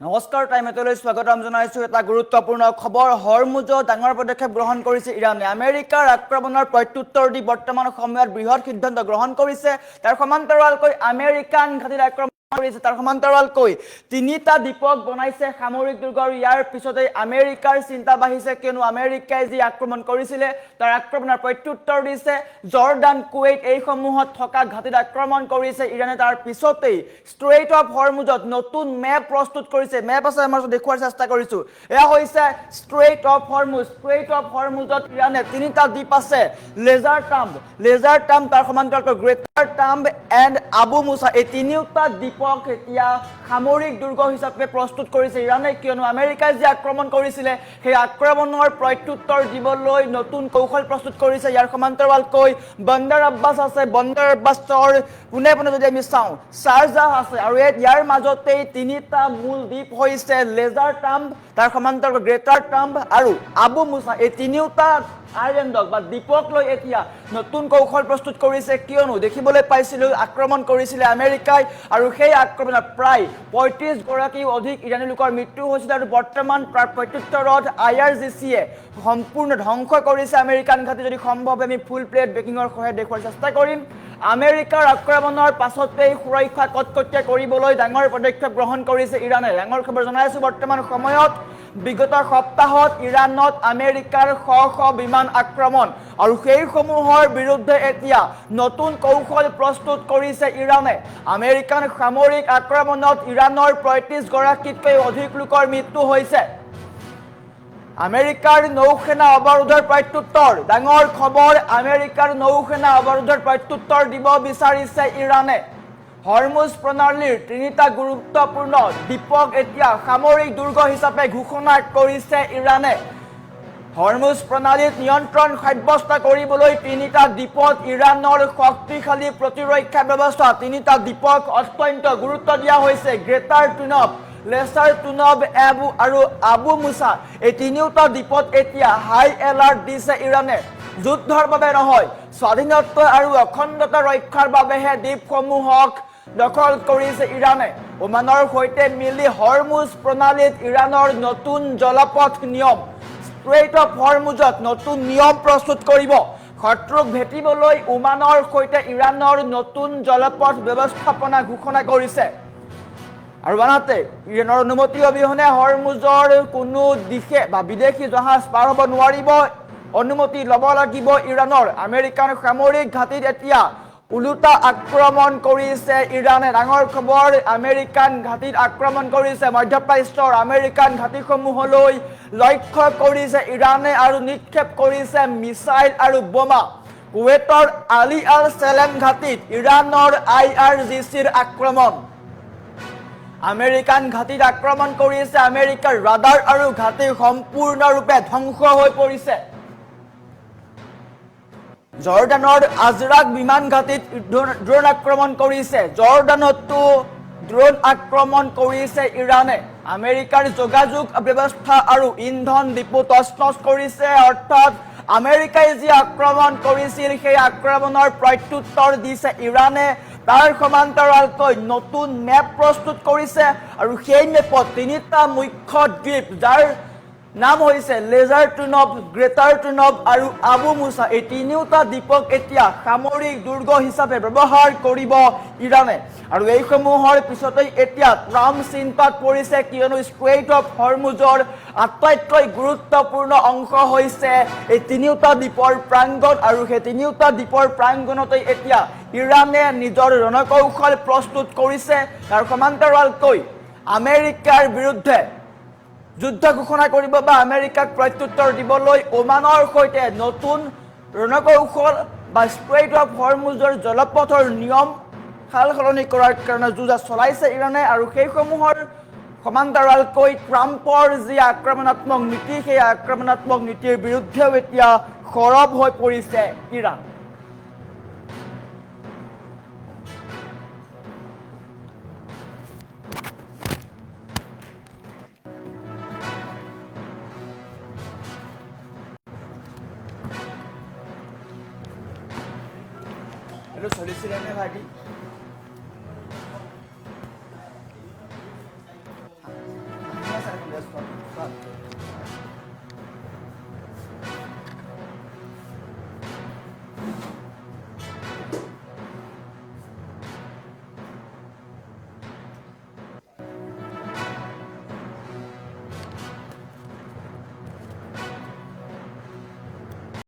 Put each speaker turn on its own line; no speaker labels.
নমস্কাৰ টাইমেটলৈ স্বাগতম জনাইছো এটা গুৰুত্বপূৰ্ণ খবৰ হৰমুজত ডাঙৰ পদক্ষেপ গ্ৰহণ কৰিছে ইৰানে আমেৰিকাৰ আক্ৰমণৰ প্ৰত্যুত্তৰ দি বৰ্তমান সময়ত বৃহৎ সিদ্ধান্ত গ্ৰহণ কৰিছে তাৰ সমান্তৰালকৈ আমেৰিকান ঘাটিত আক্ৰমণ কৰিছে তাৰ সমান্তৰালকৈ তিনিটা দ্বীপক বনাইছে সামৰিক দুৰ্গ আৰু ইয়াৰ পিছতে আমেৰিকাৰ চিন্তা বাঢ়িছে কিয়নো আমেৰিকাই যি আক্ৰমণ কৰিছিলে তাৰ আক্ৰমণৰ প্ৰত্যুত্তৰ দিছে জৰ্ডান কুৱেইট এইসমূহত থকা ঘাটিত আক্ৰমণ কৰিছে ইৰানে তাৰ পিছতেই ষ্ট্ৰেইট অফ হৰমুজত নতুন মেপ প্ৰস্তুত কৰিছে মেপ আছে আমাৰ দেখুৱাৰ চেষ্টা কৰিছো এয়া হৈছে ষ্ট্ৰেইট অফ হৰমুজত ইৰানে তিনিটা দ্বীপ আছে লেজাৰ টাম্ব তাৰ সমান্তৰালকৈ গ্ৰেটাৰ টাম্ব এণ্ড আবু মুছা এই তিনিটা দ্বীপ এতিয়া সামৰিক দুৰ্গ হিচাপে প্ৰস্তুত কৰিছে ইৰানে কিয়নো আমেৰিকাই যে আক্ৰমণ কৰিছিলে সেই আক্ৰমণৰ প্ৰত্যুত্তৰ দিবলৈ নতুন কৌশল প্ৰস্তুত কৰিছে ইয়াৰ সমান্তৰালকৈ বন্দৰ আব্বাছ আছে বন্দৰ আব্বাছৰ পুনে যদি আমি চাওঁ শাৰজাহ আছে আৰু ইয়াৰ মাজতেই তিনিটা মূল দ্বীপ হৈছে লেজাৰ টাম্ব তাৰ সমান্তৰালকৈ গ্ৰেটাৰ টাম্ব আৰু আবু মুছা এই তিনিওটা আইলেণ্ডক বা দ্বীপক লৈ এতিয়া নতুন কৌশল প্ৰস্তুত কৰিছে কিয়নো দেখিবলৈ পাইছিলো আক্ৰমণ কৰিছিলে আমেৰিকাই আৰু সেই আক্ৰমণত প্ৰায় ৩৫ গৰাকী অধিক ইৰানী লোকৰ মৃত্যু হৈছিল আৰু বৰ্তমান প্ৰত্যুত্তৰত IRGCয়ে সম্পূৰ্ণ ধ্বংস কৰিছে আমেৰিকান ঘাটি যদি সম্ভৱ আমি ফুল প্লেট ব্ৰেকিঙৰ সহায়ত দেখুৱাৰ চেষ্টা কৰিম আমেৰিকাৰ আক্ৰমণৰ পাছতেই সুৰক্ষা কটকটীয়া কৰিবলৈ ডাঙৰ পদক্ষেপ গ্ৰহণ কৰিছে ইৰানে ডাঙৰ খবৰ জনাইছো বৰ্তমান সময়ত বিগত সপ্তাহত ইৰানত আমেৰিকাৰ শ বিমান আক্ৰমণ আৰু সেইসমূহৰ বিৰুদ্ধে এতিয়া নতুন কৌশল প্ৰস্তুত কৰিছে ইৰানে আমেৰিকান সামৰিক আক্ৰমণত ইৰানৰ ৩৫ গৰাকীতকৈ অধিক লোকৰ মৃত্যু হৈছে আমেৰিকাৰ নৌসেনা অৱৰোধৰ প্ৰত্যুত্তৰ ডাঙৰ খবৰ আমেৰিকাৰ নৌসেনা অৱৰোধৰ প্ৰত্যুত্তৰ দিব বিচাৰিছে ইৰানে হৰমুজ প্ৰণালীৰ তিনিটা গুৰুত্বপূৰ্ণ দ্বীপক এতিয়া সামৰিক দুৰ্গ হিচাপে ঘোষণা কৰিছে ইৰানে হৰমুজ প্ৰণালীত নিয়ন্ত্ৰণ সাব্যস্ত কৰিবলৈ তিনিটা দ্বীপত ইৰানৰ শক্তিশালী প্ৰতিৰক্ষা ব্যৱস্থা তিনিটা দ্বীপক অত্যন্ত গুৰুত্ব দিয়া হৈছে গ্ৰেটাৰ টুনব লেচাৰ টুনব আৰু আবু মুছা এই তিনিওটা দ্বীপত এতিয়া হাই এলাৰ্ট দিছে ইৰানে যুদ্ধৰ বাবে নহয় স্বাধীনতা আৰু অখণ্ডতা ৰক্ষাৰ বাবেহে দ্বীপসমূহক দখল কৰিছে ইৰানে ওমানৰ সৈতে মিলি হৰমুজ প্ৰণালীত ইৰানৰ নতুন জলপথ নিয়ম ষ্ট্ৰেইট অফ হৰমুজত নতুন নিয়ম প্ৰস্তুত কৰিব শত্ৰুক ভেটিবলৈ ওমানৰ সৈতে ইৰানৰ নতুন জলপথ ব্যৱস্থাপনা ঘোষণা কৰিছে আৰু আনহাতে ইৰানৰ অনুমতি অবিহনে হৰমুজৰ কোনো দিশে বা বিদেশী জাহাজ পাৰ হ'ব নোৱাৰিব অনুমতি ল'ব লাগিব ইৰানৰ আমেৰিকান সামৰিক ঘাটিত এতিয়া উলুটা আক্ৰমণ কৰিছে ইৰানে ডাঙৰ খবৰ আমেৰিকান ঘাটিত আক্ৰমণ কৰিছে মধ্যপ্ৰাচ্যৰ আমেৰিকান ঘাটিসমূহলৈ লক্ষ্য কৰিছে ইৰানে আৰু নিক্ষেপ কৰিছে মিছাইল আৰু বোমা কুৱেটৰ আলি আল চেলেম ঘাটিত ইৰানৰ IRGCৰ আক্ৰমণ আমেৰিকান ঘাটিত আক্ৰমণ কৰিছে আমেৰিকাৰ ৰাডাৰ আৰু ঘাটি সম্পূৰ্ণৰূপে ধ্বংস হৈ পৰিছে জৰ্ডানৰ আজৰাক বিমান ঘাটিত ড্ৰোন আক্ৰমণ কৰিছে জৰ্ডানতো ড্ৰোন আক্ৰমণ কৰিছে ইৰানে আমেৰিকাৰ যোগাযোগ ব্যৱস্থা আৰু ইন্ধন ডিপো তছনছ কৰিছে অৰ্থাৎ আমেৰিকাই যি আক্ৰমণ কৰিছিল সেই আক্ৰমণৰ প্ৰত্যুত্তৰ দিছে ইৰানে তাৰ সমান্তৰালকৈ নতুন মেপ প্ৰস্তুত কৰিছে আৰু সেই মেপত তিনিটা মুখ্য দ্বীপ যাৰ নাম হৈছে লেজাৰ টুনব গ্ৰেটাৰ টুনব আৰু আবু মুছা এই তিনিওটা দ্বীপক এতিয়া সামৰিক দুৰ্গ হিচাপে ব্যৱহাৰ কৰিব ইৰানে আৰু এইসমূহৰ পিছতেই এতিয়া ট্ৰাম্প চিন্তাত পৰিছে কিয়নো ষ্ট্ৰেইট অফ হৰমুজৰ আটাইতকৈ গুৰুত্বপূৰ্ণ অংশ হৈছে এই তিনিওটা দ্বীপৰ প্ৰাংগণ আৰু সেই তিনিওটা দ্বীপৰ প্ৰাংগণতে এতিয়া ইৰানে নিজৰ ৰণকৌশল প্ৰস্তুত কৰিছে তাৰ সমান্তৰালকৈ আমেৰিকাৰ বিৰুদ্ধে যুদ্ধ ঘোষণা কৰিব বা আমেৰিকাক প্ৰত্যুত্তৰ দিবলৈ ওমানৰ সৈতে নতুন ৰণকৌশল বা ষ্ট্ৰেইট অফ হৰমুজৰ জলপথৰ নিয়ম সাল সলনি কৰাৰ কাৰণে যুঁজ চলাইছে ইৰানে আৰু সেইসমূহৰ সমান্তৰালকৈ ট্ৰাম্পৰ যি আক্ৰমণাত্মক নীতি সেই আক্ৰমণাত্মক নীতিৰ বিৰুদ্ধেও এতিয়া সৰব হৈ পৰিছে ইৰাণ চলিছিলে নে ভাইটি